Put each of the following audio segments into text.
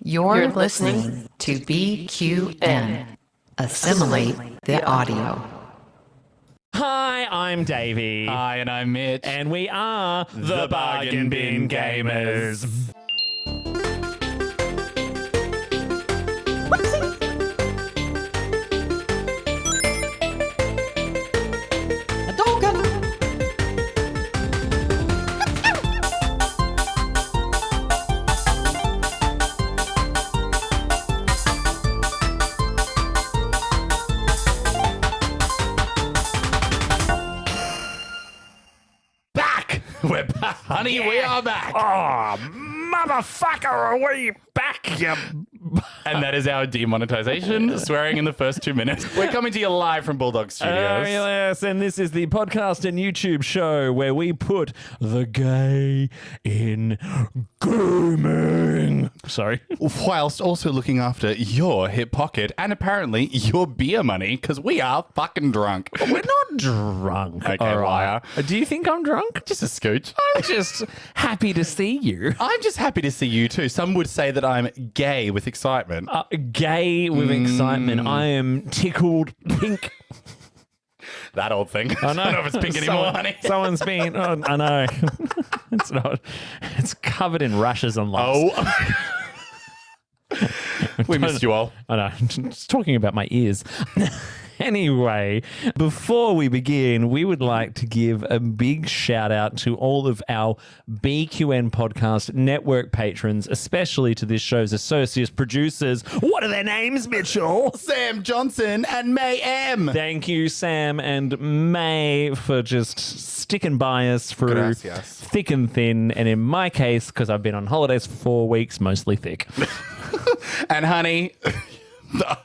You're listening to BQN. Assimilate the audio. Hi, I'm Davey. Hi, and I'm Mitch. And we are the Bargain Bin Gaymers. We're back, honey. We are back. Oh, motherfucker, are we back, you... And that is our demonetization, swearing in the first 2 minutes. We're coming to you live from Bulldog Studios. Yes, and this is the podcast and YouTube show where we put the gay in gaming. Sorry. Whilst also looking after your hip pocket and apparently your beer money, because we are fucking drunk. We're not drunk. Okay, all right. liar. Do you think I'm drunk? Just a scooch. I'm just happy to see you. I'm just happy to see you too. Some would say that I'm gay with excitement. Gay with excitement. I am tickled pink. That old thing. I know. I don't know if it's pink anymore, honey. Someone's been... Oh, I know. It's not. It's covered in rashes and lumps. Oh. We missed you all. I know. Just talking about my ears. Anyway, before we begin, we would like to give a big shout out to all of our BQN Podcast Network patrons, especially to this show's associate producers. What are their names, Mitchell? Sam Johnson and May M. Thank you, Sam and May, for just sticking by us through Gracias. thick and thin. And in my case, because I've been on holidays for 4 weeks, mostly thick. And honey...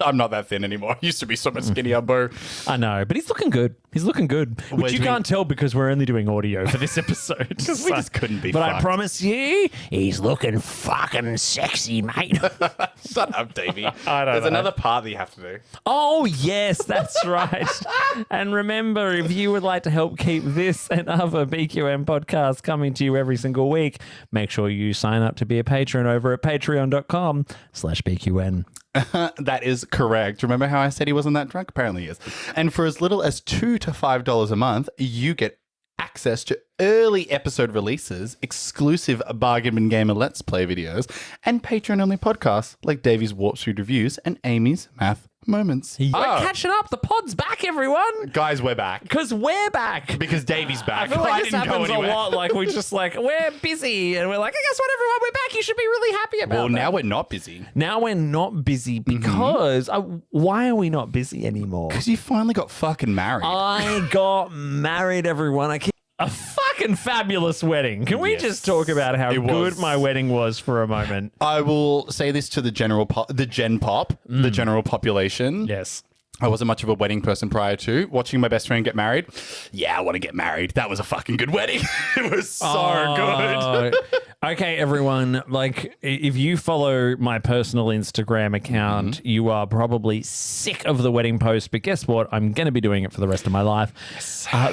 I'm not that thin anymore. I used to be so much skinnier, bro. I know, but he's looking good. He's looking good. Which you can't tell because we're only doing audio for this episode. Because we just couldn't be But fucked. I promise you, he's looking fucking sexy, mate. Shut up, Davey. There's There's another part that you have to do. Oh, yes, that's right. And remember, if you would like to help keep this and other BQM podcasts coming to you every single week, make sure you sign up to be a patron over at patreon.com/BQN. That is correct. Remember how I said he wasn't that drunk? Apparently he is. And for as little as $2 to $5 a month, you get access to early episode releases, exclusive Bargain Bin Gamer Let's Play videos, and Patreon-only podcasts like Davey's Warp Speed Reviews and Amy's Math Moments. We're catching up. The pod's back, everyone. Guys, we're back. Because we're back. Because Davey's back. I feel like this didn't go happens a anywhere. lot. Like, we're busy. And we're like, guess what, everyone? We're back. You should be really happy about Well, that. now we're not busy. Now we're not busy because... why are we not busy anymore? Because you finally got fucking married. I got married, everyone. A fucking fabulous wedding. Can we Yes. just talk about how It good was. my wedding was for a moment? I will say this to the general the general population. Yes. I wasn't much of a wedding person prior to watching my best friend get married. Yeah, I want to get married. That was a fucking good wedding. It was so good. Okay, everyone. Like, if you follow my personal Instagram account, you are probably sick of the wedding post. But guess what? I'm going to be doing it for the rest of my life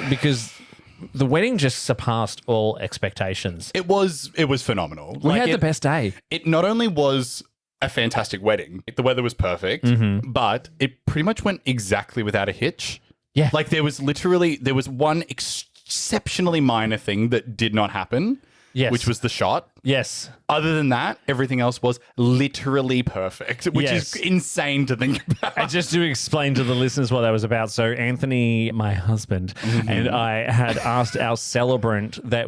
because the wedding just surpassed all expectations. It was phenomenal. We had the best day. It not only was a fantastic wedding, the weather was perfect, but it pretty much went exactly without a hitch. Yeah. Like there was one exceptionally minor thing that did not happen. Yes. Which was the shot. Yes. Other than that, everything else was literally perfect, which is insane to think about. And just to explain to the listeners what that was about. So Anthony, my husband, and I had asked our celebrant that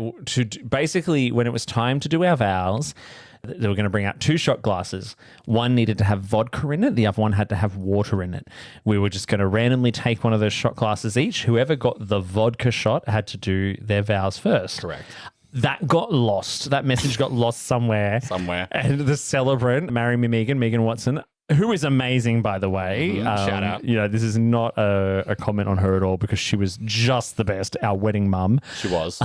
basically when it was time to do our vows, they were going to bring out 2 shot glasses. One needed to have vodka in it. The other one had to have water in it. We were just going to randomly take one of those shot glasses each. Whoever got the vodka shot had to do their vows first. Correct. That got lost. That message got lost somewhere. And the celebrant, Marry Me Megan Watson, who is amazing, by the way. Shout out. You know, this is not a comment on her at all because she was just the best, our wedding mum. She was.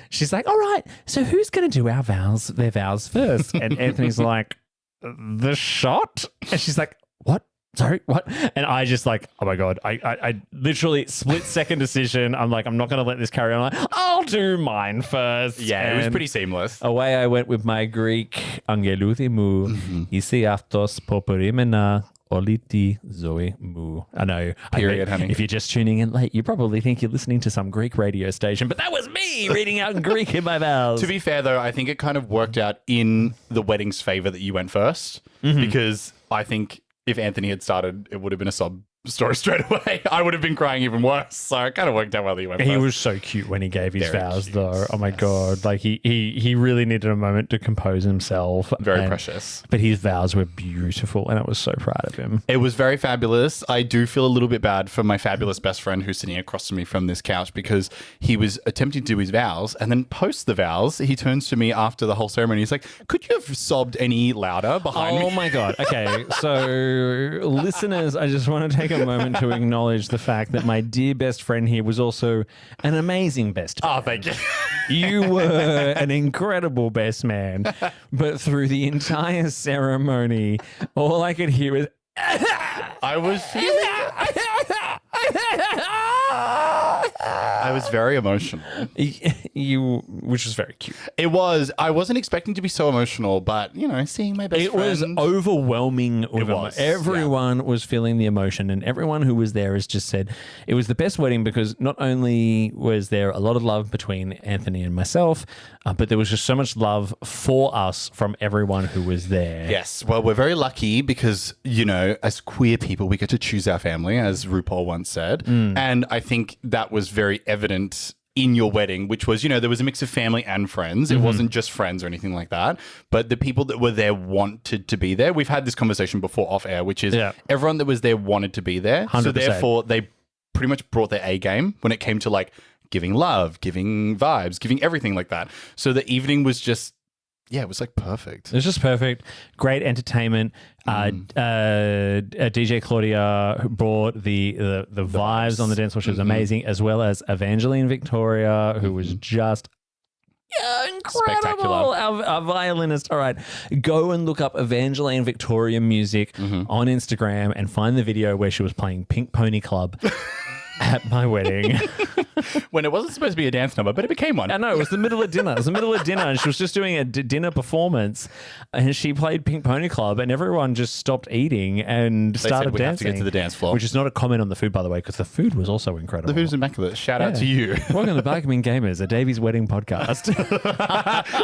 She's like, all right, so who's going to do their vows first? And Anthony's like, the shot? And she's like, what? sorry, what? And I just like, oh my God, I literally split second decision. I'm like, I'm not going to let this carry on. I'll do mine first. Yeah, it was And pretty seamless. away I went with my Greek Angeluthi isi aftos poperimena oliti zoe mu. I know. Period, honey. If you're just tuning in late, you probably think you're listening to some Greek radio station, but that was me reading out in Greek in my vows. To be fair, though, I think it kind of worked out in the wedding's favor that you went first because I think if Anthony had started, it would have been a sob story straight away. I would have been crying even worse. So it kind of worked out well that you went He first. was so cute when he gave his Very vows, cute, though. Oh my God. Like he really needed a moment to compose himself. Very precious. But his vows were beautiful and I was so proud of him. It was very fabulous. I do feel a little bit bad for my fabulous best friend who's sitting across from me from this couch because he was attempting to do his vows and then post the vows. He turns to me after the whole ceremony. He's like, could you have sobbed any louder behind me? Oh my God. Okay. So listeners, I just want to take a moment to acknowledge the fact that my dear best friend here was also an amazing best friend. Oh, thank you. You were an incredible best man, but through the entire ceremony, all I could hear was I was feeling I was very emotional. which was very cute. It was. I wasn't expecting to be so emotional, but, you know, seeing my best It friend. was overwhelming. was, Everyone was feeling the emotion, and everyone who was there has just said it was the best wedding because not only was there a lot of love between Anthony and myself, but there was just so much love for us from everyone who was there. Yes. Well, we're very lucky because, you know, as queer people, we get to choose our family, as RuPaul once said. And I think that was very evident in your wedding, which was, you know, there was a mix of family and friends. It wasn't just friends or anything like that. But the people that were there wanted to be there. We've had this conversation before off air, which is everyone that was there wanted to be there. 100%. So therefore, they pretty much brought their A game when it came to like giving love, giving vibes, giving everything like that. So the evening was just, yeah, it was like perfect. It was just perfect. Great entertainment. DJ Claudia brought the vibes on the dance floor. She was amazing, as well as Evangeline Victoria, who was just incredible. Our violinist. All right, go and look up Evangeline Victoria music on Instagram and find the video where she was playing Pink Pony Club at my wedding. When it wasn't supposed to be a dance number, but it became one. I know, it was the middle of dinner. It was the middle of dinner, and she was just doing a dinner performance, and she played Pink Pony Club, and everyone just stopped eating and started said we dancing. have to get to the dance floor. Which is not a comment on the food, by the way, because the food was also incredible. The food was immaculate. Shout out to you. Welcome to Bargain Bin Gaymers, a Davey's wedding podcast.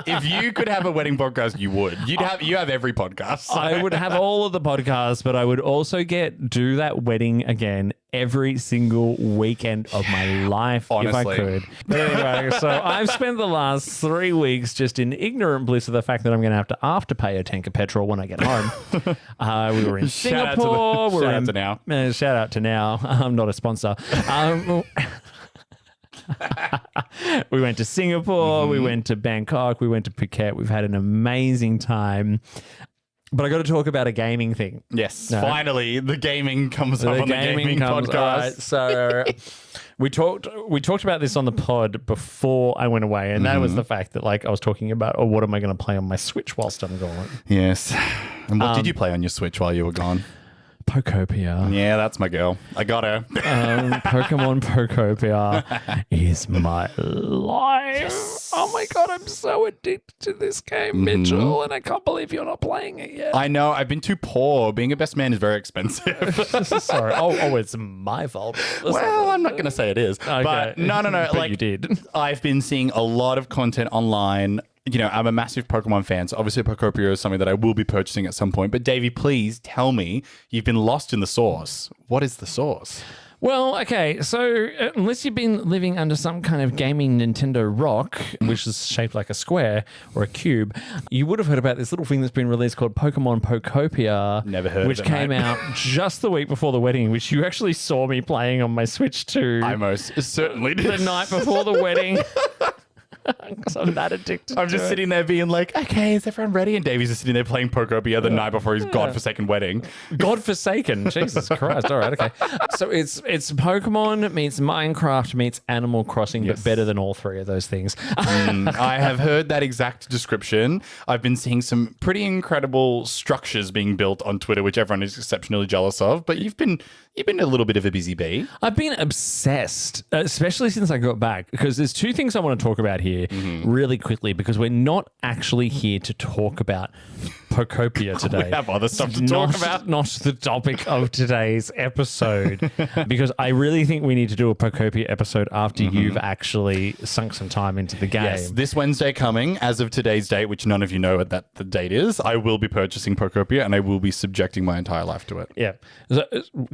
If you could have a wedding podcast, you would. You have every podcast. I would have all of the podcasts, but I would also do that wedding again every single weekend of my life, Honestly. if I could. But anyway, so I've spent the last 3 weeks just in ignorant bliss of the fact that I'm going to have to afterpay a tank of petrol when I get home. We were in Singapore. Shout out to Now. Shout out to Now. I'm not a sponsor. We went to Singapore. We went to Bangkok. We went to Phuket. We've had an amazing time. But I got to talk about a gaming thing. Yes, finally, the gaming comes up on the gaming podcast. All right, so we talked about this on the pod before I went away, and that was the fact that like I was talking about, what am I going to play on my Switch whilst I'm gone? Yes. And what did you play on your Switch while you were gone? Pokopia. Yeah, that's my girl. I got her. Pokemon Pokopia is my life. Yes. Oh my God, I'm so addicted to this game, Mitchell, and I can't believe you're not playing it yet. I know. I've been too poor. Being a best man is very expensive. Sorry. Oh, it's my fault. Well, I'm not going to say it is. Okay. But no. But like, you did. I've been seeing a lot of content online. You know, I'm a massive Pokemon fan, so obviously Pokopia is something that I will be purchasing at some point. But Davey, please tell me, you've been lost in the sauce. What is the sauce? Well, okay, so unless you've been living under some kind of gaming Nintendo rock, which is shaped like a square or a cube, you would have heard about this little thing that's been released called Pokemon Pokopia. Never heard which of it, came mate. out just the week before the wedding, which you actually saw me playing on my Switch too. I most certainly did. The night before the wedding. Because I'm that addicted. I'm just sitting there being like, okay, is everyone ready? And Davey's just sitting there playing Pokopia the night before his godforsaken wedding. Godforsaken. Jesus Christ. All right, okay. So it's Pokemon meets Minecraft meets Animal Crossing, but better than all three of those things. I have heard that exact description. I've been seeing some pretty incredible structures being built on Twitter, which everyone is exceptionally jealous of. But you've been a little bit of a busy bee. I've been obsessed, especially since I got back, because there's two things I want to talk about here really quickly, because we're not actually here to talk about Pokopia today. We have other stuff to talk about. Not the topic of today's episode, because I really think we need to do a Pokopia episode after you've actually sunk some time into the game. Yes, this Wednesday coming, as of today's date, which none of you know what the date is, I will be purchasing Pokopia and I will be subjecting my entire life to it. Yeah. So,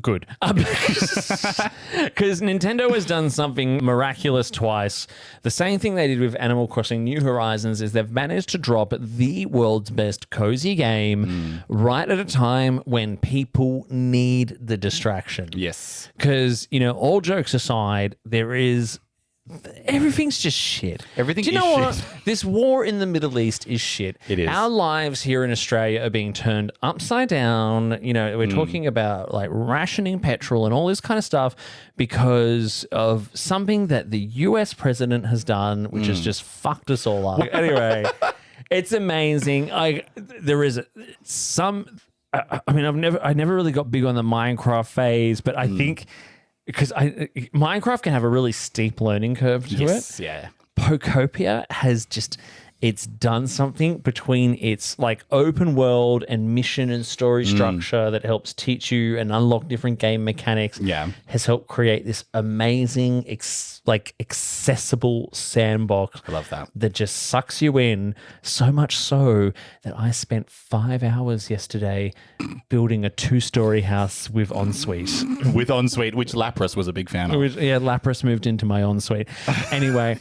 good. Because Nintendo has done something miraculous twice. The same thing they did with Animal Crossing New Horizons is they've managed to drop the world's best cozy game right at a time when people need the distraction. Yes. Because, all jokes aside, everything's just shit. Everything Do you is know shit. what? This war in the Middle East is shit. It is. Our lives here in Australia are being turned upside down. We're talking about like rationing petrol and all this kind of stuff because of something that the US president has done, which has just fucked us all up. Anyway, it's amazing. There is some. I never really got big on the Minecraft phase, but I think. Because Minecraft can have a really steep learning curve to it. Yeah. Pokopia has it's done something between its like open world and mission and story structure that helps teach you and unlock different game mechanics. Yeah. Has helped create this amazing, accessible sandbox. I love that. That just sucks you in, so much so that I spent 5 hours yesterday building a 2-story house with ensuite. With ensuite, which Lapras was a big fan of. Lapras moved into my ensuite. Anyway,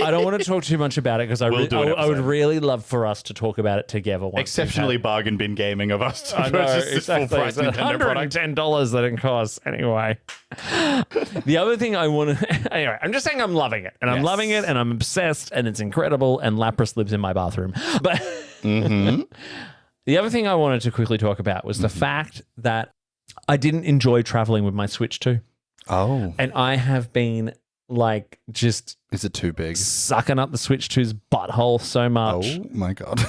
I don't want to talk too much about it because I would really love for us to talk about it together. Exceptionally bargain bin gaming of us to I know, purchase this exactly. full price Nintendo product. $110 that it costs. Anyway, the other thing I want to... Anyway, I'm just saying I'm loving it. And I'm loving it and I'm obsessed and it's incredible and Lapras lives in my bathroom. But the other thing I wanted to quickly talk about was the fact that I didn't enjoy traveling with my Switch 2. Oh. And I have been like just... Is it too big? Sucking up the Switch 2's butthole so much. Oh my God.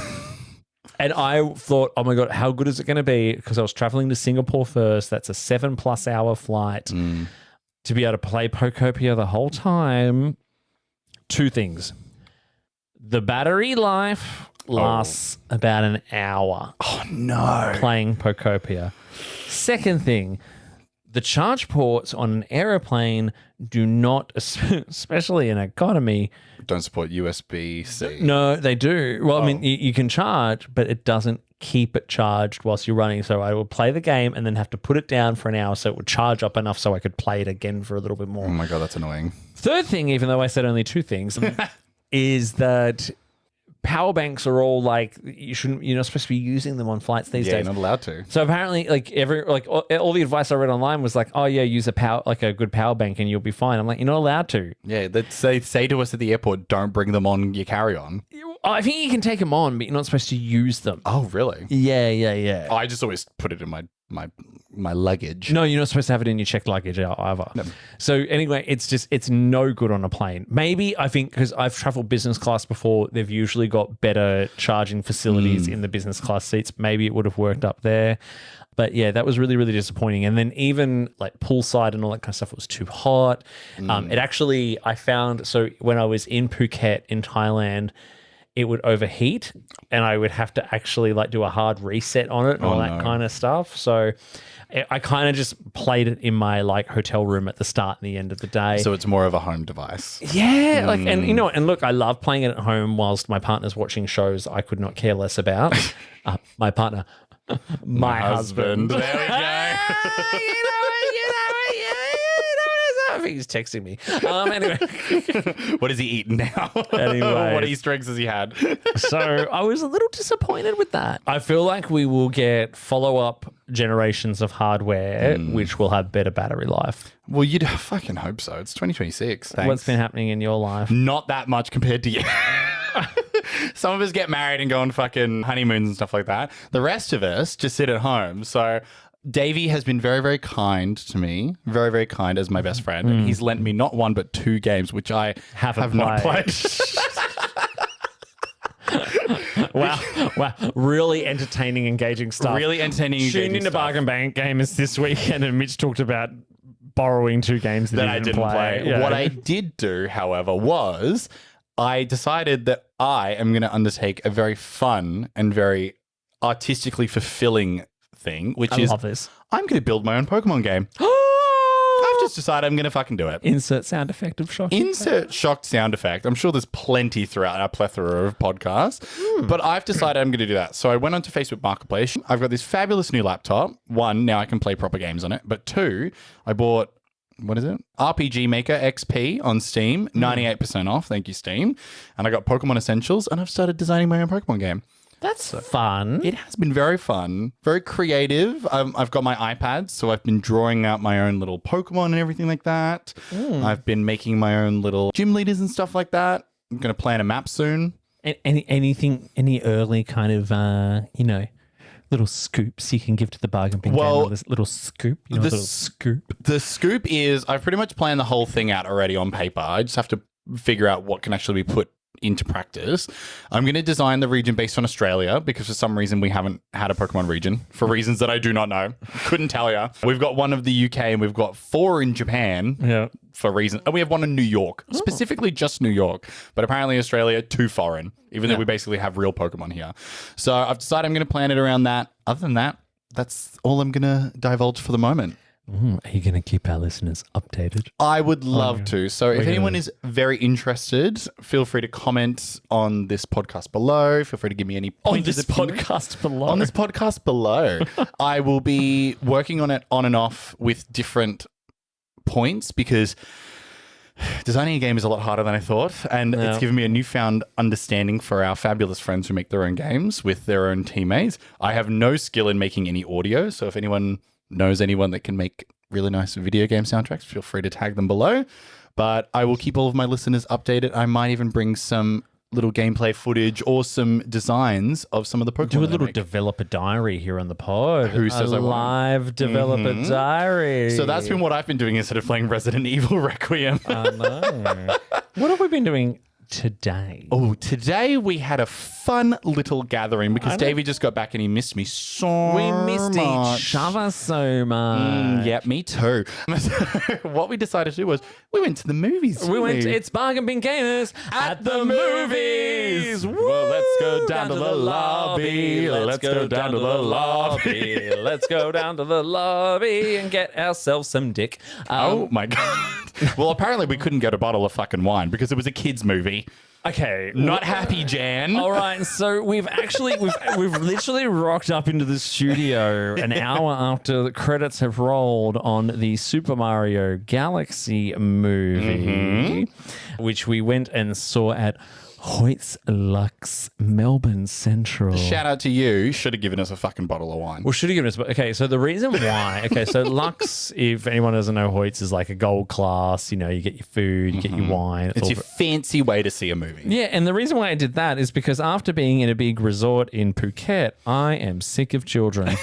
And I thought, oh my God, how good is it going to be? Because I was traveling to Singapore first. That's a 7+ hour flight. To be able to play Pokopia the whole time. Two things. The battery life lasts about an hour. Oh no. Playing Pokopia. Second thing, the charge ports on an aeroplane do not, especially in economy. Don't support USB-C. No, they do. Well, I mean, you can charge, but it doesn't keep it charged whilst you're running. So I would play the game and then have to put it down for an hour so it would charge up enough so I could play it again for a little bit more. Oh my God, that's annoying. Third thing, even though I said only two things, is that power banks are all like you're not supposed to be using them on flights these days. You're not allowed to. So apparently, all the advice I read online was like, oh yeah, use a good power bank and you'll be fine. I'm like, you're not allowed to. Yeah, they say to us at the airport, don't bring them on your carry-on. I think you can take them on, but you're not supposed to use them. Oh, really? Yeah. I just always put it in my luggage. No, you're not supposed to have it in your checked luggage either. No. So anyway, it's no good on a plane. Maybe I think because I've traveled business class before, they've usually got better charging facilities in the business class seats. Maybe it would have worked up there. But yeah, that was really, really disappointing. And then even like poolside and all that kind of stuff, it was too hot. It actually, I found, so when I was in Phuket in Thailand, it would overheat and I would have to actually like do a hard reset on it and all that kind of stuff. So I kind of just played it in my like hotel room at the start and the end of the day. So it's more of a home device. Yeah. Like, and you know, and look, I love playing it at home whilst my partner's watching shows I could not care less about. My partner, my husband. There we go. I think he's texting me. Anyway. What is he eating now? Anyway. What Easter eggs has he had? So I was a little disappointed with that. I feel like we will get follow-up generations of hardware, which will have better battery life. Well, you'd fucking hope so. It's 2026. Thanks. What's been happening in your life? Not that much compared to you. Some of us get married and go on fucking honeymoons and stuff like that. The rest of us just sit at home. So Davey has been very, very kind to me. Very, very kind as my best friend. And he's lent me not one, but 2 games, which I have not played. Wow. Really entertaining, engaging stuff. Really entertaining, Tune engaging into stuff. Bargain Bin Gaymers this weekend, and Mitch talked about borrowing 2 games that I he didn't play. Yeah. What I did do, however, was I decided that I am going to undertake a very fun and very artistically fulfilling thing, which is love this. I'm going to build my own Pokemon game. I've just decided I'm going to fucking do it. Insert sound effect of shock. Insert shocked sound effect. I'm sure there's plenty throughout our plethora of podcasts, but I've decided I'm going to do that. So I went onto Facebook Marketplace. I've got this fabulous new laptop. 1, now I can play proper games on it. But 2, I bought, what is it? RPG Maker XP on Steam, 98% off. Thank you, Steam. And I got Pokemon Essentials, and I've started designing my own Pokemon game. That's fun. It has been very fun, very creative. I've got my iPad, so I've been drawing out my own little Pokemon and everything like that. I've been making my own little gym leaders and stuff like that. I'm going to plan a map soon. Any early kind of, little scoops you can give to the Bargain Bin Gamer? This little scoop? Little scoop? The scoop is I've pretty much planned the whole thing out already on paper. I just have to figure out what can actually be put into practice. I'm going to design the region based on Australia because for some reason we haven't had a Pokemon region for reasons that I do not know. Couldn't tell you. We've got 1 of the UK and we've got 4 in Japan for reasons. And we have 1 in New York, specifically just New York. But apparently Australia, too foreign, even though we basically have real Pokemon here. So I've decided I'm going to plan it around that. Other than that, that's all I'm going to divulge for the moment. Are you going to keep our listeners updated? I would love to. So if anyone is very interested, feel free to comment on this podcast below. Feel free to give me any pointers. On this podcast below. I will be working on it on and off with different points because designing a game is a lot harder than I thought. And it's given me a newfound understanding for our fabulous friends who make their own games with their own teammates. I have no skill in making any audio. So if anyone knows anyone that can make really nice video game soundtracks, feel free to tag them below. But I will keep all of my listeners updated. I might even bring some little gameplay footage or some designs of some of the Pokemon. Do a little developer diary here on the pod. Who says I won't? Live developer diary. So that's been what I've been doing instead of playing Resident Evil Requiem. I know. What have we been doing today? Oh, today we had a fun little gathering because Davey just got back and he missed me so much. We missed each other so much. Yeah, me too. What we decided to do was we went to the movies. It's Bargain Bin Gamers at the movies. Well, let's go down to the lobby. Let's go down to the lobby. Let's go down to the lobby and get ourselves some dick. Oh my God. Well, apparently we couldn't get a bottle of fucking wine because it was a kid's movie. Okay. Not happy, Jan. All right. So we've literally rocked up into the studio an hour after the credits have rolled on the Super Mario Galaxy movie, which we went and saw at Hoyts Lux, Melbourne Central. Shout out to you. Should have given us a fucking bottle of wine. Well, should have given us. Okay, so the reason why. Okay, so Lux, if anyone doesn't know, Hoyts is like a gold class. You know, you get your food, you get your wine. It's your fancy way to see a movie. Yeah, and the reason why I did that is because after being in a big resort in Phuket, I am sick of children.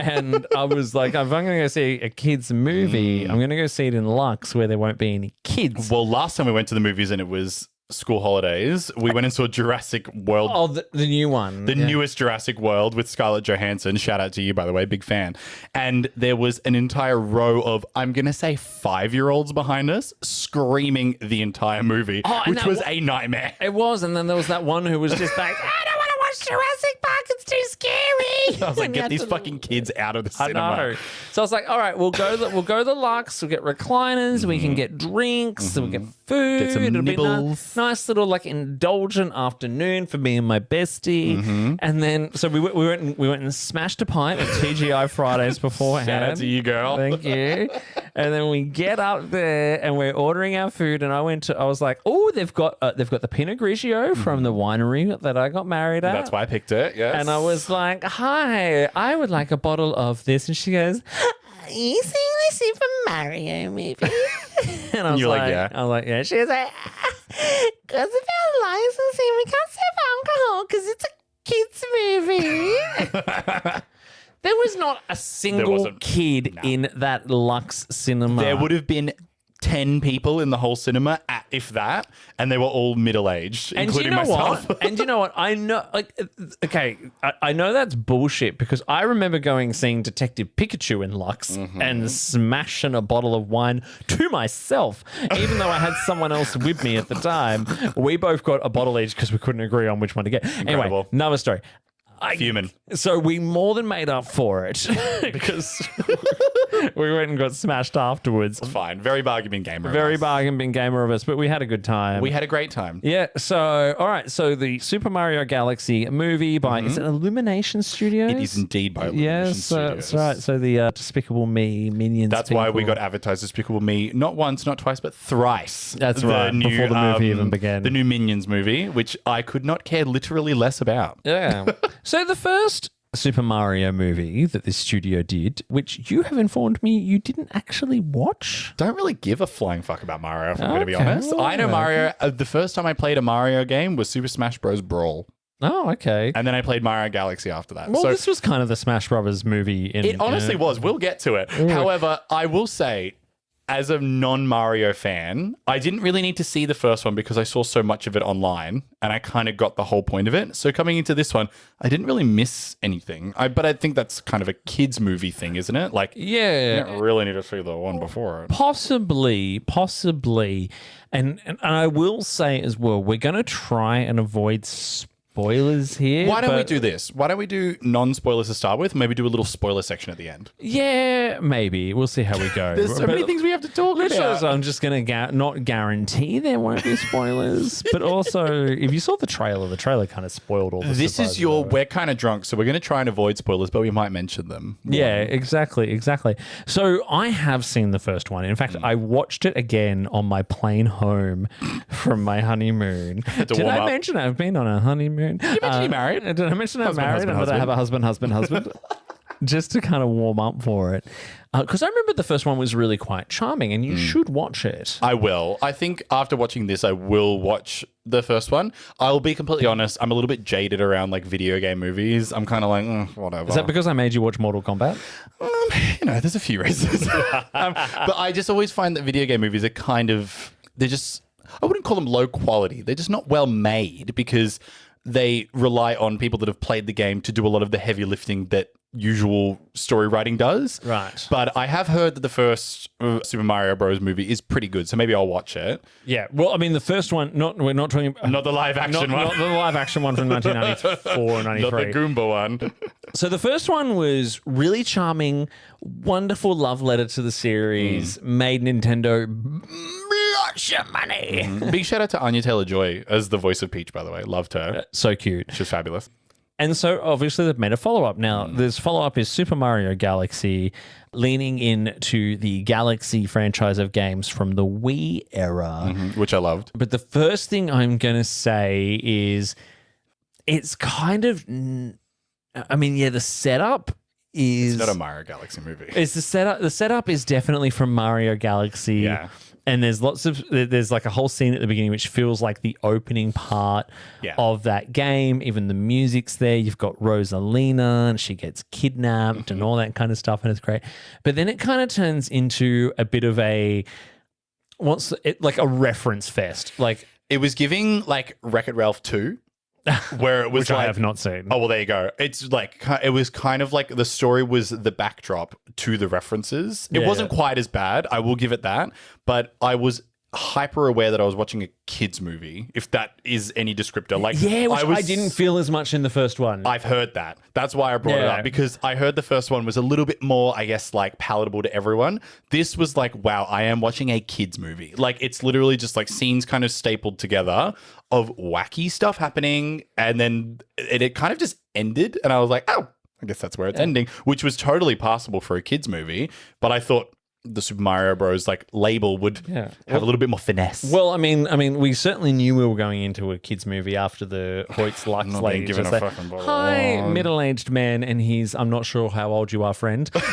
And I was like, if I'm going to go see a kid's movie, I'm going to go see it in Lux where there won't be any kids. Well, last time we went to the movies and it was school holidays, we went and saw Jurassic World. Oh, the new one. The newest Jurassic World with Scarlett Johansson. Shout out to you, by the way. Big fan. And there was an entire row of, I'm going to say 5-year-olds behind us screaming the entire movie, which was a nightmare. It was. And then there was that one who was just like, I don't want to watch Jurassic Park. It's too scary. I was like, get these fucking kids out of the cinema. I know. So I was like, all right, we'll go to the Lux. We'll get recliners. We can get drinks. We'll get food. Get some It'll nibbles. be nice little like indulgent afternoon for me and my bestie. And then so we went and smashed a pint at TGI Fridays beforehand. Shout out to you, girl. Thank you. And then we get up there and we're ordering our food. And I was like, oh, they've got the Pinot Grigio from the winery that I got married at. That's why I picked it. Yes. And I was like, hi, I would like a bottle of this. And she goes, are you seeing the Super Mario movie? And I was You're like, like, yeah. I was like, yeah. She was like, because of our licensing, we can't serve alcohol because it's a kids movie. There was not a single kid in that Lux cinema. There would have been 10 people in the whole cinema, if that, and they were all middle-aged, including myself. And you know what? I know, I know that's bullshit because I remember seeing Detective Pikachu in Lux and smashing a bottle of wine to myself, even though I had someone else with me at the time. We both got a bottle each because we couldn't agree on which one to get. Incredible. Anyway, another story. Fuming. So we more than made up for it because we went and got smashed afterwards. It's fine. Very Bargain Bin Gamer. Very Bargain Bin Gamer of us, but we had a good time. We had a great time. Yeah. So, all right. So the Super Mario Galaxy movie by, is it Illumination Studios? It is indeed by Illumination Studios. That's right. So the Despicable Me Minions. That's why we got advertised Despicable Me not once, not twice, but thrice. That's right. Before the movie even began. The new Minions movie, which I could not care literally less about. Yeah. So the first Super Mario movie that this studio did, which you have informed me you didn't actually watch. Don't really give a flying fuck about Mario, if I'm going to be Okay, honest. well, I know Mario. The first time I played a Mario game was Super Smash Bros. Brawl. Oh, okay. And then I played Mario Galaxy after that. Well, so this was kind of the Smash Brothers movie. it honestly was. We'll get to it. However, I will say, as a non-Mario fan, I didn't really need to see the first one because I saw so much of it online and I kind of got the whole point of it. So coming into this one, I didn't really miss anything. But I think that's kind of a kids movie thing, isn't it? Like, Yeah. you don't really need to see the one before it. Possibly. And I will say as well, we're going to try and avoid spoilers here. Why don't we do this? Why don't we do non-spoilers to start with? Maybe do a little spoiler section at the end. Yeah, maybe. We'll see how we go. There's so many things we have to talk about. So I'm just going to not guarantee there won't be spoilers, but also if you saw the trailer kind of spoiled all the This is we're kind of drunk, so we're going to try and avoid spoilers, but we might mention them. Yeah, exactly. So I have seen the first one. In fact, I watched it again on my plane home from my honeymoon. Did I mention I've been on a honeymoon? Did you mention you're married? Did I mention I'm Husband, married husband, and that I have a husband? Just to kind of warm up for it. Because I remember the first one was really quite charming and you should watch it. I will. I think after watching this, I will watch the first one. I'll be completely honest. I'm a little bit jaded around like video game movies. I'm kind of like, whatever. Is that because I made you watch Mortal Kombat? There's a few reasons. But I just always find that video game movies are kind of, I wouldn't call them low quality. They're just not well made because they rely on people that have played the game to do a lot of the heavy lifting that usual story writing does. Right. But I have heard that the first Super Mario Bros. Movie is pretty good, so maybe I'll watch it. Yeah. Well, I mean, the first one, we're not talking about... Not the live action one. Not the live action one from 1994 or 93. Not the Goomba one. So the first one was really charming, wonderful love letter to the series, made Nintendo lots of money. Big shout out to Anya Taylor-Joy as the voice of Peach, by the way. Loved her. So cute. She's fabulous. And so obviously they've made a follow-up. Now, this follow-up is Super Mario Galaxy, leaning into the Galaxy franchise of games from the Wii era. Which I loved. But the first thing I'm going to say is it's kind of... the setup is... It's not a Mario Galaxy movie. It's the setup. The setup is definitely from Mario Galaxy. Yeah. And there's like a whole scene at the beginning which feels like the opening part of that game. Even the music's there. You've got Rosalina and she gets kidnapped and all that kind of stuff, and it's great. But then it kind of turns into a bit of like a reference fest. Like it was giving like Wreck-It Ralph 2. Where it was which I have not seen. Oh, well, there you go. It's like, it was kind of like the story was the backdrop to the references. It wasn't quite as bad. I will give it that. But I was hyper aware that I was watching a kids movie, if that is any descriptor. Like, I didn't feel as much in the first one. I've heard that. That's why I brought it up, because I heard the first one was a little bit more, I guess, like palatable to everyone. This was like, wow, I am watching a kids movie. Like, it's literally just like scenes kind of stapled together of wacky stuff happening, and then it kind of just ended, and I was like, oh, I guess that's where it's ending, which was totally passable for a kids movie. But I thought, the Super Mario Bros. Like label would have a little bit more finesse. Well, I mean, we certainly knew we were going into a kids movie after the Hoyt's Lux not lady being given just a like, fucking ball. hi, middle-aged man, and he's I'm not sure how old you are, friend. Like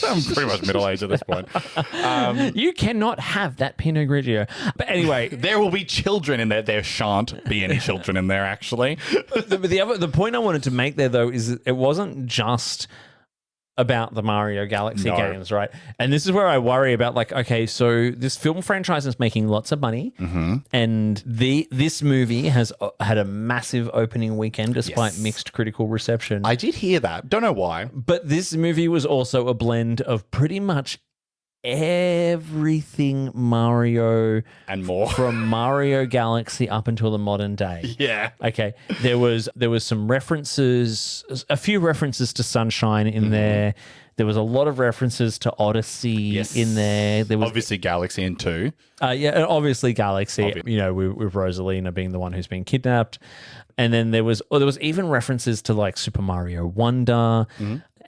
I'm pretty much middle-aged at this point. you cannot have that Pinot Grigio. But anyway, There will be children in there. There shan't be any children in there, actually. the point I wanted to make there though is that it wasn't just about the Mario Galaxy games, right? And this is where I worry about, like, okay, so this film franchise is making lots of money, and this movie has had a massive opening weekend despite mixed critical reception. I did hear that. Don't know why. But this movie was also a blend of pretty much everything Mario And more. from Mario Galaxy up until the modern day. Yeah. Okay, there was some references, a few references to Sunshine in there. There was a lot of references to Odyssey in there. There was Obviously Galaxy in 2. and obviously Galaxy. You know, with Rosalina being the one who's been kidnapped, and then there was even references to like Super Mario Wonder.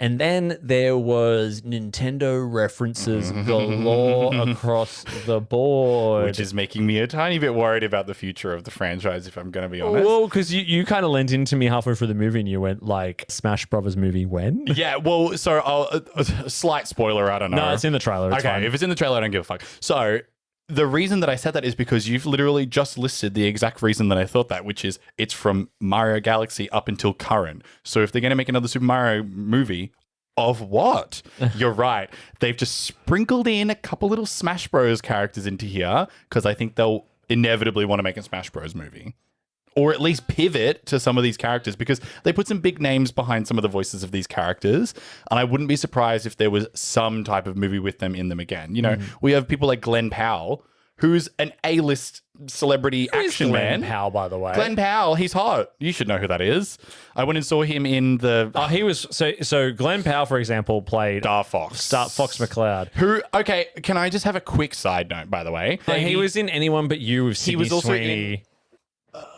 And then there was Nintendo references galore across the board. Which is making me a tiny bit worried about the future of the franchise, if I'm going to be honest. Well, because you kind of lent into me halfway through the movie and you went like, Smash Brothers movie when? Yeah, well, so a slight spoiler, I don't know. No, it's in the trailer. It's okay, fine. if it's in the trailer, I don't give a fuck. So the reason that I said that is because you've literally just listed the exact reason that I thought that, which is it's from Mario Galaxy up until current. So if they're going to make another Super Mario movie, of what? You're right. They've just sprinkled in a couple little Smash Bros. Characters into here because I think they'll inevitably want to make a Smash Bros. Movie. Or at least pivot to some of these characters because they put some big names behind some of the voices of these characters. And I wouldn't be surprised if there was some type of movie with them in them again. You know, we have people like Glenn Powell, who's an A-list celebrity action man. Glenn Powell, by the way. Glenn Powell, he's hot. You should know who that is. I went and saw him in the Oh, he was so Glenn Powell, for example, played Star Fox. Fox McCloud. Who? Okay, can I just have a quick side note? By the way, He was in Anyone But You with Sydney was also Sweeney,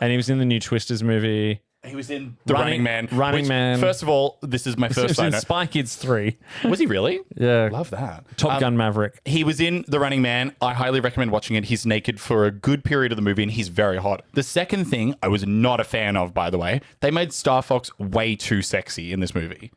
and he was in the new Twisters movie. He was in The Running Man. Running Man. First of all, this is my He first was side in note. Spy Kids 3. Was he really? Yeah. Love that. Top Gun Maverick. He was in The Running Man. I highly recommend watching it. He's naked for a good period of the movie and he's very hot. The second thing I was not a fan of, by the way, they made Star Fox way too sexy in this movie.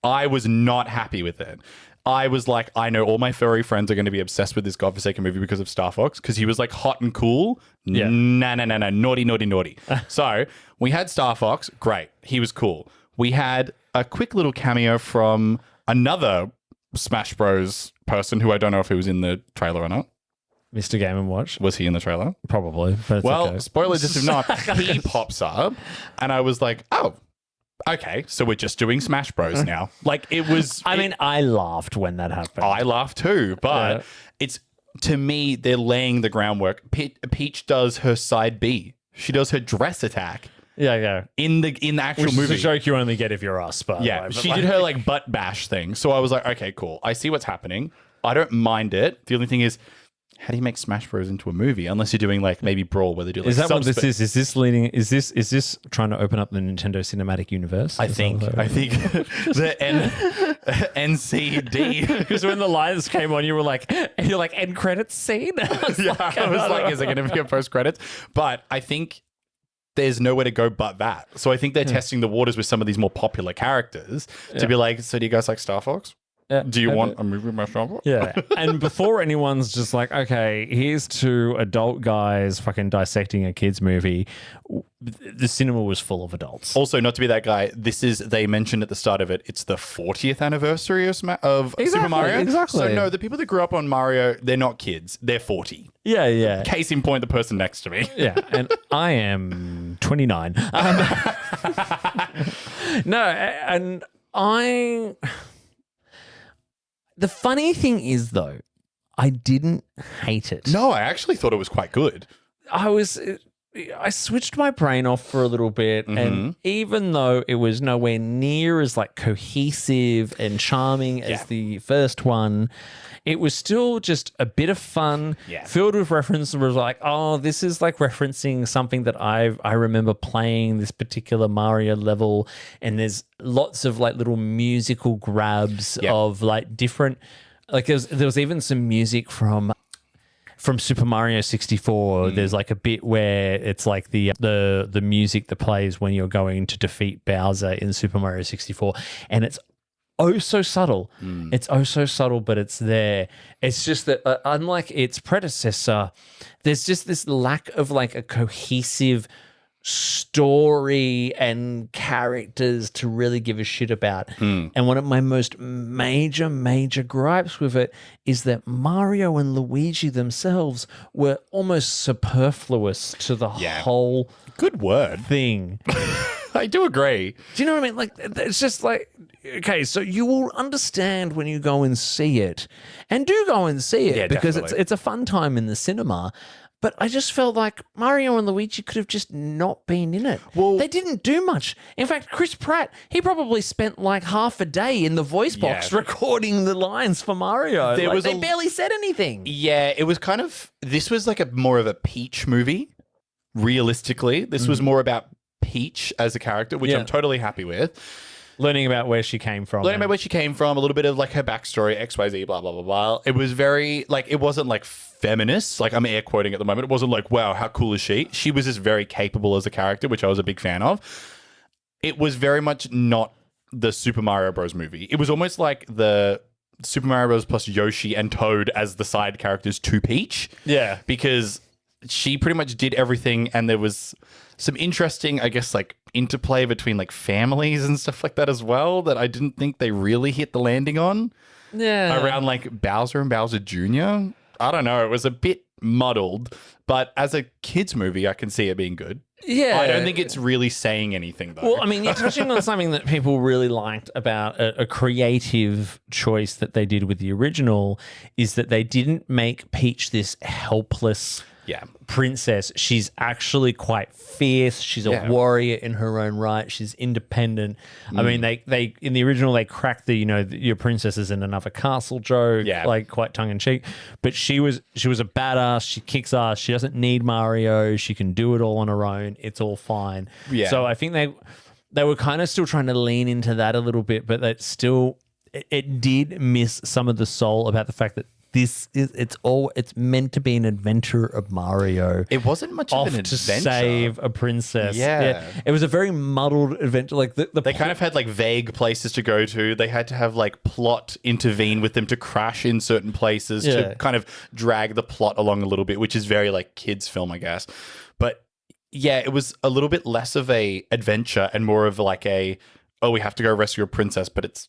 I was not happy with it. I was like, I know all my furry friends are going to be obsessed with this godforsaken movie because of Star Fox, because he was like hot and cool. Yeah. No, naughty, naughty, naughty. So we had Star Fox. Great. He was cool. We had a quick little cameo from another Smash Bros. Person who I don't know if he was in the trailer or not. Mr. Game & Watch. Was he in the trailer? Probably. But it's Well, okay. spoiler just if not, he pops up and I was like, oh, okay, so we're just doing Smash Bros. Now. Like it was... I mean, I laughed when that happened. I laugh too, but Yeah. it's, to me, they're laying the groundwork. Peach does her side B. She does her dress attack yeah. in the actual Which movie. is a joke you only get if you're us, by the Yeah, way. But she like- did her like butt bash thing. So I was like, okay, cool. I see what's happening. I don't mind it. The only thing is, how do you make Smash Bros into a movie unless you're doing like maybe Brawl where they do like Is that what this subspe- is? Is this leading? Is this trying to open up the Nintendo Cinematic Universe? I think the NCD. Because when the lines came on, you're like end credits scene. I was like, is it going to be a post credits? But I think there's nowhere to go but that. So I think they're testing the waters with some of these more popular characters to be like, so do you guys like Star Fox? Yeah. Do you want a movie with my Star Fox? Yeah. And before anyone's just like, okay, here's two adult guys fucking dissecting a kid's movie, the cinema was full of adults. Also, not to be that guy, they mentioned at the start of it, it's the 40th anniversary of Super Mario. exactly. So no, the people that grew up on Mario, they're not kids. They're 40. Yeah. Case in point, the person next to me. Yeah, and I am 29. No, and the funny thing is, though, I didn't hate it. No, I actually thought it was quite good. I switched my brain off for a little bit, and even though it was nowhere near as like cohesive and charming as the first one, it was still just a bit of fun, filled with references. It was like, oh, this is like referencing something that I remember playing this particular Mario level, and there's lots of like little musical grabs of like different Like there was even some music from Super Mario 64. There's like a bit where it's like the music that plays when you're going to defeat Bowser in Super Mario 64, and it's oh so subtle. It's oh so subtle, but it's there. It's just that unlike its predecessor, there's just this lack of like a cohesive story and characters to really give a shit about. And one of my most major gripes with it is that Mario and Luigi themselves were almost superfluous to the whole Good word. thing. I do agree. Do you know what I mean? Like, it's just like, okay, so you will understand when you go and see it, and do go and see it because definitely. it's a fun time in the cinema. But I just felt like Mario and Luigi could have just not been in it. Well- they didn't do much. In fact, Chris Pratt, he probably spent like half a day in the voice box recording the lines for Mario. They barely said anything. Yeah, it was kind of, this was like more of a Peach movie, realistically. This was more about Peach as a character, which I'm totally happy with. Learning about where she came from. Learning about where she came from, a little bit of like her backstory, XYZ, blah, blah, blah, blah. It was very, like, it wasn't like feminist. Like, I'm air quoting at the moment. It wasn't like, wow, how cool is she? She was just very capable as a character, which I was a big fan of. It was very much not the Super Mario Bros. Movie. It was almost like the Super Mario Bros. Plus Yoshi and Toad as the side characters to Peach. Yeah. Because she pretty much did everything, and there was some interesting, I guess, like interplay between like families and stuff like that as well that I didn't think they really hit the landing on. Yeah. Around like Bowser and Bowser Jr. I don't know. It was a bit muddled, but as a kids movie, I can see it being good. Yeah. I don't think it's really saying anything though. Well, I mean, you're touching on something that people really liked about a creative choice that they did with the original is that they didn't make Peach this helpless princess. She's actually quite fierce. She's a warrior in her own right. She's independent. I mean, they in the original they cracked the your princess is in another castle joke, like quite tongue in cheek. But she was a badass. She kicks ass. She doesn't need Mario. She can do it all on her own. It's all fine. Yeah. So I think they were kind of still trying to lean into that a little bit, but that still it did miss some of the soul about the fact that it's meant to be an adventure of Mario. It wasn't much of an adventure. To save a princess. Yeah. It was a very muddled adventure. Like they kind of had like vague places to go to. They had to have like plot intervene with them to crash in certain places to kind of drag the plot along a little bit, which is very like kids film, I guess. But yeah, it was a little bit less of a adventure and more of like we have to go rescue a princess, but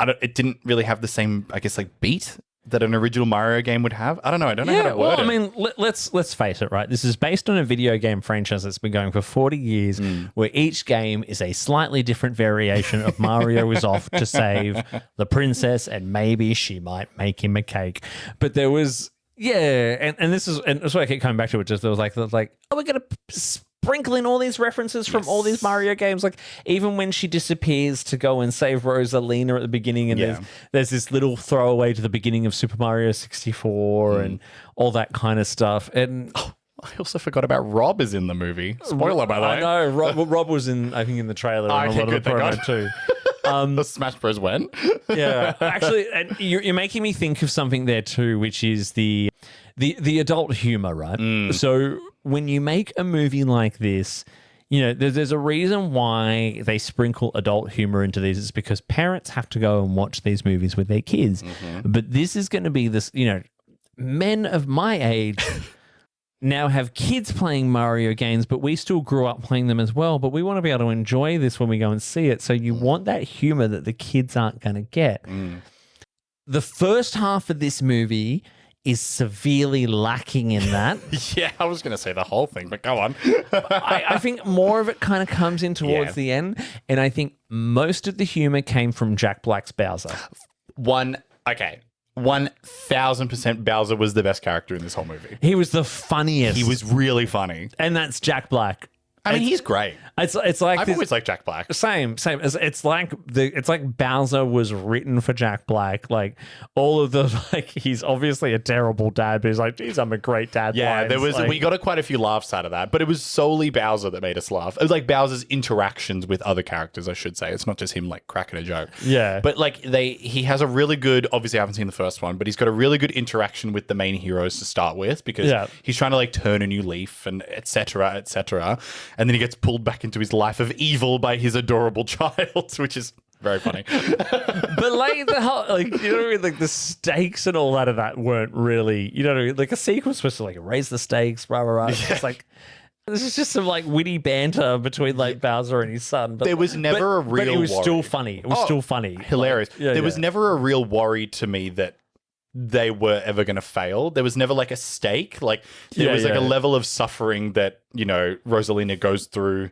it didn't really have the same, I guess, like beat that an original Mario game would have. I don't know. I don't know how to word it. I mean, let's face it, right? This is based on a video game franchise that's been going for 40 years, where each game is a slightly different variation of Mario is off to save the princess, and maybe she might make him a cake. But there was, and that's why I keep coming back to it. Just there was like, oh, we're gonna sprinkle in all these references from all these Mario games. Like even when she disappears to go and save Rosalina at the beginning, and there's this little throwaway to the beginning of Super Mario 64 and all that kind of stuff. And I also forgot about Rob is in the movie. Spoiler, by the way. I know Rob was in the trailer and a lot of the promo too. The Smash Bros. When? Yeah, actually, and you're making me think of something there too, which is the adult humor, right? So when you make a movie like this, there's a reason why they sprinkle adult humor into these. It's because parents have to go and watch these movies with their kids. But this is going to be this, men of my age now have kids playing Mario games, but we still grew up playing them as well. But we want to be able to enjoy this when we go and see it. So you want that humor that the kids aren't going to get. The first half of this movie is severely lacking in that. Yeah, I was going to say the whole thing, but go on. I think more of it kind of comes in towards the end, and I think most of the humor came from Jack Black's Bowser. 1000% Bowser was the best character in this whole movie. He was the funniest. He was really funny. And that's Jack Black. I mean, he's great. It's like I've this, always liked Jack Black. Same. It's like Bowser was written for Jack Black. Like all of the he's obviously a terrible dad, but he's like, geez, I'm a great dad. Yeah, lines. we got quite a few laughs out of that, but it was solely Bowser that made us laugh. It was like Bowser's interactions with other characters, I should say. It's not just him like cracking a joke. Yeah, but like he has a really good. Obviously, I haven't seen the first one, but he's got a really good interaction with the main heroes to start with because he's trying to like turn a new leaf and etc. etc. And then he gets pulled back into his life of evil by his adorable child, which is very funny. But like the whole, like, you know what I mean? Like the stakes and all that of that weren't really, you know what I mean? Like a sequel was supposed to like raise the stakes, blah, blah, blah. It's like, this is just some like witty banter between like Bowser and his son. But there was never a real but it was worry. still funny. It was still funny. Hilarious. Like, there was never a real worry to me that they were ever going to fail. There was never like a stake. Like there was like a level of suffering that, you know, Rosalina goes through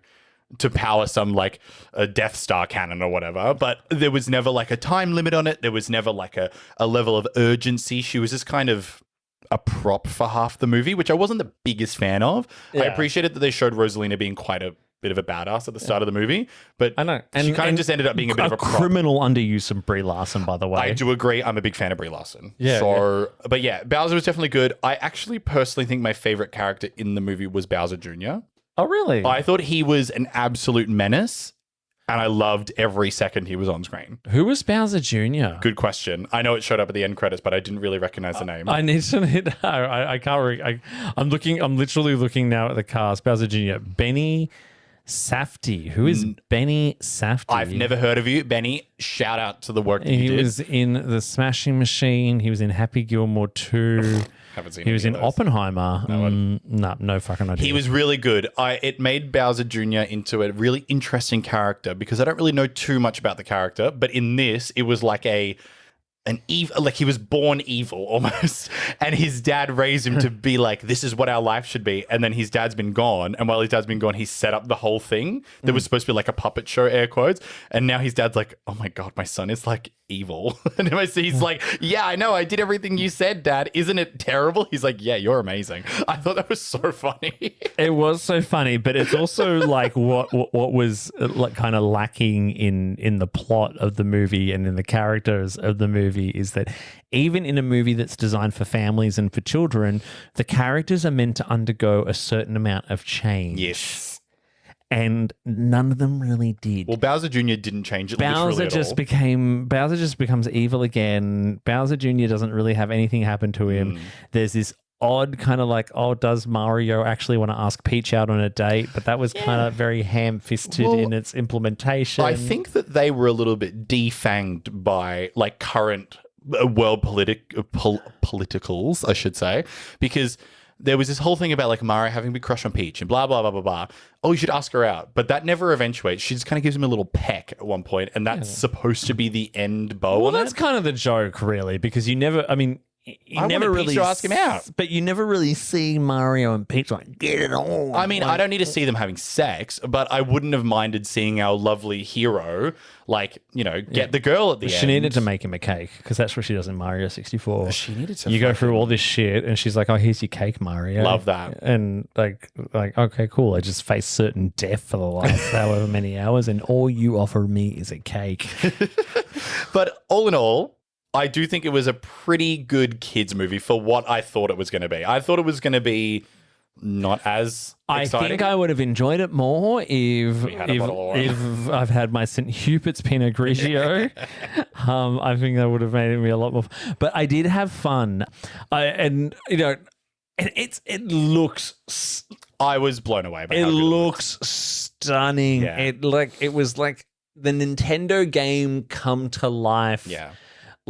to power some like a Death Star cannon or whatever. But there was never like a time limit on it. There was never like a level of urgency. She was just kind of a prop for half the movie, which I wasn't the biggest fan of. I appreciated that they showed Rosalina being quite a bit of a badass at the start of the movie, but I know. she kind of just ended up being a bit of a prop. Criminal underuse of Brie Larson, by the way. I do agree. I'm a big fan of Brie Larson. Yeah. So, but yeah, Bowser was definitely good. I actually personally think my favorite character in the movie was Bowser Jr. Oh, really? I thought he was an absolute menace, and I loved every second he was on screen. Who was Bowser Jr.? Good question. I know it showed up at the end credits, but I didn't really recognize the name. I need to know. I can't. I'm looking. I'm literally looking now at the cast. Bowser Jr. Benny Safdie. Who is Benny Safdie? I've never heard of you, Benny. Shout out to the work that you He did. was in The Smashing Machine. He was in Happy Gilmore 2. Haven't seen He was any in of those. Oppenheimer. No fucking idea. He was really good. It made Bowser Jr. into a really interesting character because I don't really know too much about the character, but in this, it was like an evil, like he was born evil almost, and his dad raised him to be like, this is what our life should be. And then his dad's been gone, and while his dad's been gone, he set up the whole thing that was supposed to be like a puppet show, air quotes. And now his dad's like, oh my god, my son is like evil. And he's like, yeah, I know, I did everything you said, Dad. Isn't it terrible? He's like, yeah, you're amazing. I thought that was so funny. It was so funny, but it's also like what was like kind of lacking in the plot of the movie and in the characters of the movie is that even in a movie that's designed for families and for children, the characters are meant to undergo a certain amount of change. Yes. And none of them really did. Well, Bowser Jr. didn't change it literally at all. Bowser just becomes evil again. Bowser Jr. doesn't really have anything happen to him. There's this odd kind of like, oh, does Mario actually want to ask Peach out on a date? But that was kind of very ham-fisted in its implementation. I think that they were a little bit defanged by like current world politicals, I should say, because there was this whole thing about like Mario having a big crush on Peach and blah, blah, blah, blah, blah. Oh, you should ask her out. But that never eventuates. She just kind of gives him a little peck at one point, and that's supposed to be the end bow well, on that's it. kind of the joke, really, because you never, I mean, you I never wanted Peach really to ask him out. But you never really see Mario and Peach like, get it on. I mean, I don't need to see them having sex, but I wouldn't have minded seeing our lovely hero, like, you know, get the girl at the end. She needed to make him a cake because that's what she does in Mario 64. She needed to You go through all this shit and she's like, oh, here's your cake, Mario. Love that. And like, okay, cool. I just faced certain death for the last however many hours and all you offer me is a cake. But all in all, I do think it was a pretty good kids movie for what I thought it was going to be. I thought it was going to be not as exciting. I think I would have enjoyed it more if I've had my St. Hubert's Pinot Grigio. I think that would have made me a lot more. But I did have fun, and you know, it looks. I was blown away by it. How good Looks stunning. Yeah. It was like the Nintendo game come to life. Yeah.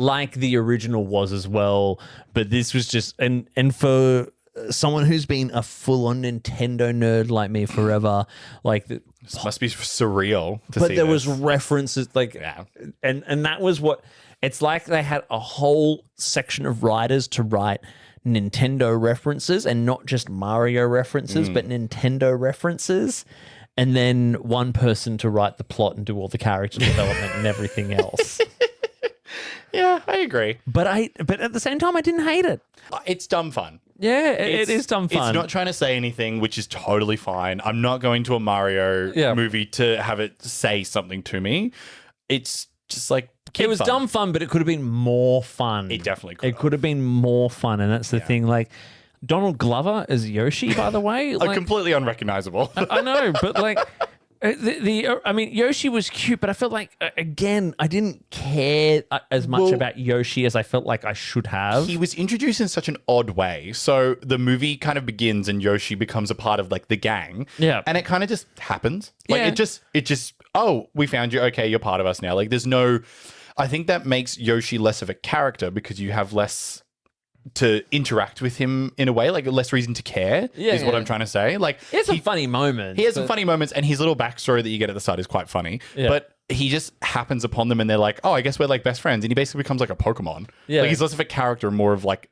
Like the original was as well, but this was just and for someone who's been a full-on Nintendo nerd like me forever, like This must be surreal to see. but there this. was references like and that was what it's like. They had a whole section of writers to write Nintendo references and not just Mario references, but Nintendo references. And then one person to write the plot and do all the character development and everything else. Yeah, I agree. But at the same time, I didn't hate it. It's dumb fun. Yeah, it is dumb fun. It's not trying to say anything, which is totally fine. I'm not going to a Mario movie to have it say something to me. It's just like it was dumb fun, but it could have been more fun. It definitely could. It could have been more fun, and that's the thing. Like Donald Glover as Yoshi, by the way, like, completely unrecognizable. I know, but like. I mean, Yoshi was cute, but I felt like, again, I didn't care as much about Yoshi as I felt like I should have. He was introduced in such an odd way. So the movie kind of begins and Yoshi becomes a part of like the gang. Yeah. And it kind of just happens. Like Yeah. it just, oh, we found you. Okay, you're part of us now. Like there's no, I think that makes Yoshi less of a character because you have less to interact with him in a way, like less reason to care is what I'm trying to say. Like he has some funny moments. He has some funny moments, and his little backstory that you get at the start is quite funny. Yeah. But he just happens upon them, and they're like, "Oh, I guess we're like best friends." And he basically becomes like a Pokemon. Yeah, like he's less of a character, more of like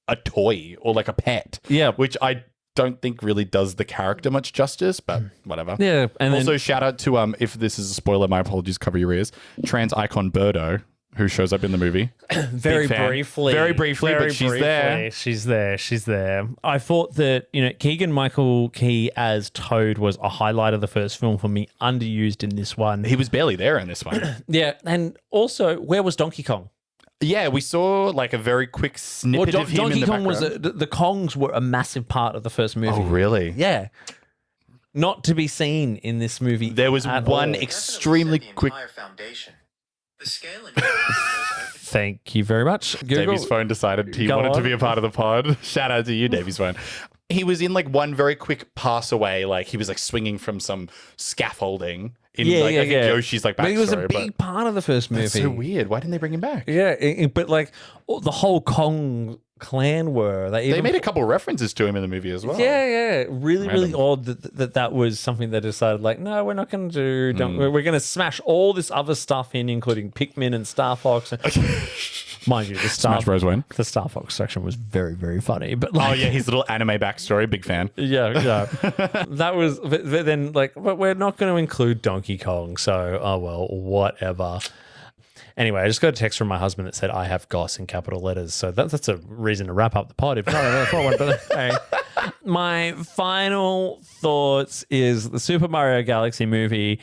a toy or like a pet. Yeah, which I don't think really does the character much justice, but whatever. Yeah, and also shout out to if this is a spoiler, my apologies. Cover your ears. Trans icon Birdo, who shows up in the movie. Very briefly, but she's there. She's there. I thought that, Keegan-Michael Key as Toad was a highlight of the first film for me, underused in this one. He was barely there in this one. Yeah, and also, where was Donkey Kong? Yeah, we saw like a very quick snippet of him Donkey in the Kong background. the Kongs were a massive part of the first movie. Oh, really? Yeah. Not to be seen in this movie. There was one extremely quick... The scale and Thank you very much. Google. Davey's phone decided he wanted to be a part of the pod. Shout out to you, Davey's phone. He was in like one very quick pass away, like he was like swinging from some scaffolding. I think Yoshi's like backstory. But he was a big part of the first movie. That's so weird. Why didn't they bring him back? Yeah, but like the whole Kong clan were. They made a couple references to him in the movie as well. Yeah. Really odd that was something they decided like, no, we're not going to do. We're going to smash all this other stuff in, including Pikmin and Star Fox. Mind you, the Smash Bros. Win. The Star Fox section was very, very funny. But like, his little anime backstory, big fan. Yeah. That was, but then like, but we're not going to include Donkey Kong. So, oh well, whatever. Anyway, I just got a text from my husband that said, I have Goss in capital letters. So that's a reason to wrap up the pod. If not, I thought one, but hey. My final thoughts is the Super Mario Galaxy movie.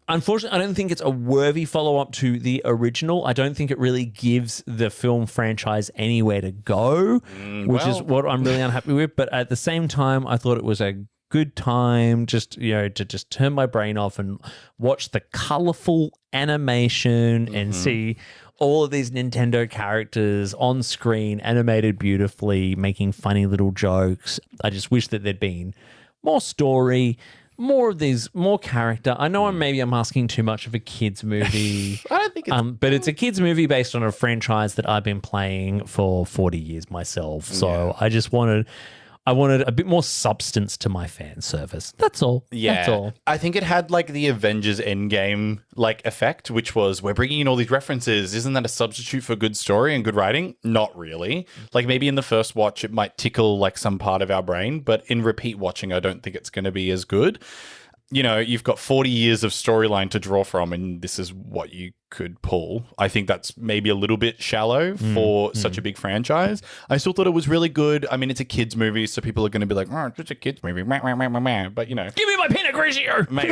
Unfortunately, I don't think it's a worthy follow-up to the original. I don't think it really gives the film franchise anywhere to go, which is what I'm really unhappy with. But at the same time, I thought it was a good time just to just turn my brain off and watch the colorful animation and see all of these Nintendo characters on screen animated beautifully, making funny little jokes. I just wish that there'd been more story, more character. I know I'm asking too much of a kids movie. I don't think it's... but it's a kids movie based on a franchise that I've been playing for 40 years myself. So I wanted a bit more substance to my fan service. That's all. Yeah. That's all. I think it had like the Avengers Endgame like effect, which was we're bringing in all these references. Isn't that a substitute for good story and good writing? Not really. Like maybe in the first watch, it might tickle like some part of our brain, but in repeat watching, I don't think it's going to be as good. You've got 40 years of storyline to draw from, and this is what you could pull. I think that's maybe a little bit shallow for such a big franchise. I still thought it was really good. I mean, it's a kids' movie, so people are going to be like, oh, it's just a kids' movie. But, Give me my Pinot Grigio! Mate,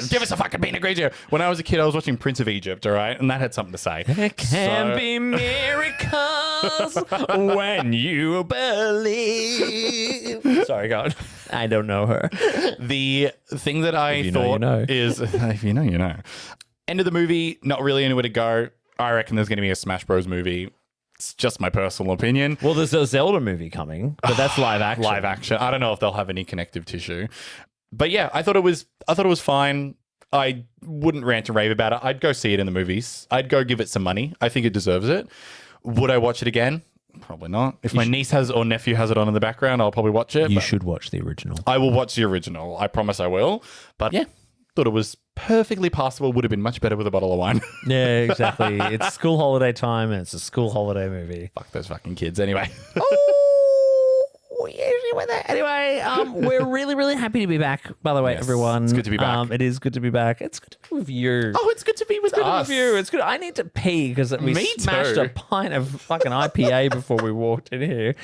give us a fucking Pinot Grigio. When I was a kid, I was watching Prince of Egypt, all right? And that had something to say. There can be miracles when you believe. Sorry, God. I don't know her. The thing that I If you know, thought you know. is, if you know, you know. End of the movie, not really anywhere to go. I reckon there's going to be a Smash Bros. Movie. It's just my personal opinion. Well, there's a Zelda movie coming, but that's live action. Live action. I don't know if they'll have any connective tissue. But yeah, I thought it was fine. I wouldn't rant and rave about it. I'd go see it in the movies. I'd go give it some money. I think it deserves it. Would I watch it again? Probably not. If my niece has or nephew has it on in the background, I'll probably watch it. You should watch the original. I will watch the original. I promise I will. But yeah, thought it was perfectly passable. Would have been much better with a bottle of wine. Yeah, exactly. It's school holiday time and it's a school holiday movie. Fuck those fucking kids anyway. Oh, yes, went there. Anyway, we're really, really happy to be back, by the way, Yes, everyone. it's good to be back. It is good to be back. It's good to be with you. Oh, it's good to be with us. It's good. I need to pee because we Me smashed too. a pint of fucking IPA before we walked in here.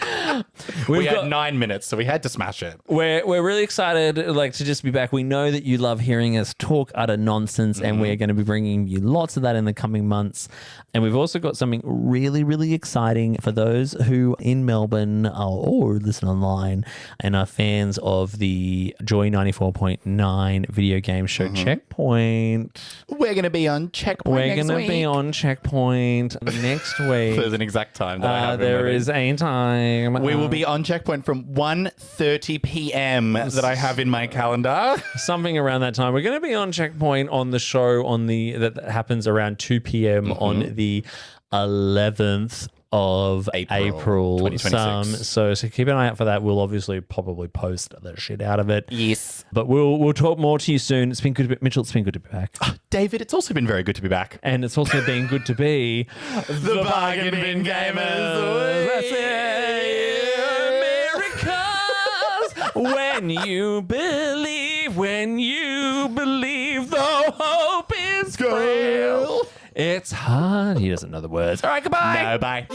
We had 9 minutes, so we had to smash it. We're really excited, like, to just be back. We know that you love hearing us talk utter nonsense, and we're going to be bringing you lots of that in the coming months. And we've also got something really, really exciting for those who in Melbourne or listen online and are fans of the Joy 94.9 video game show Checkpoint. We're going to be on Checkpoint We're next going to week. be on Checkpoint next week. There's an exact time that I have in There mind. is a time. We will be on Checkpoint from 1:30 p.m. that I have in my calendar. Something around that time. We're going to be on Checkpoint on the show that happens around 2 p.m. on the 11th of April 2026. So keep an eye out for that. We'll obviously probably post the shit out of it. Yes. But we'll talk more to you soon. It's been good to be, Mitchell, it's been good to be back. David, it's also been very good to be back. And it's also been good to be The Bargain Bin Gamers. That's it. Americas. When you believe, though hope is frail. It's hard. He doesn't know the words. All right, goodbye. No, bye.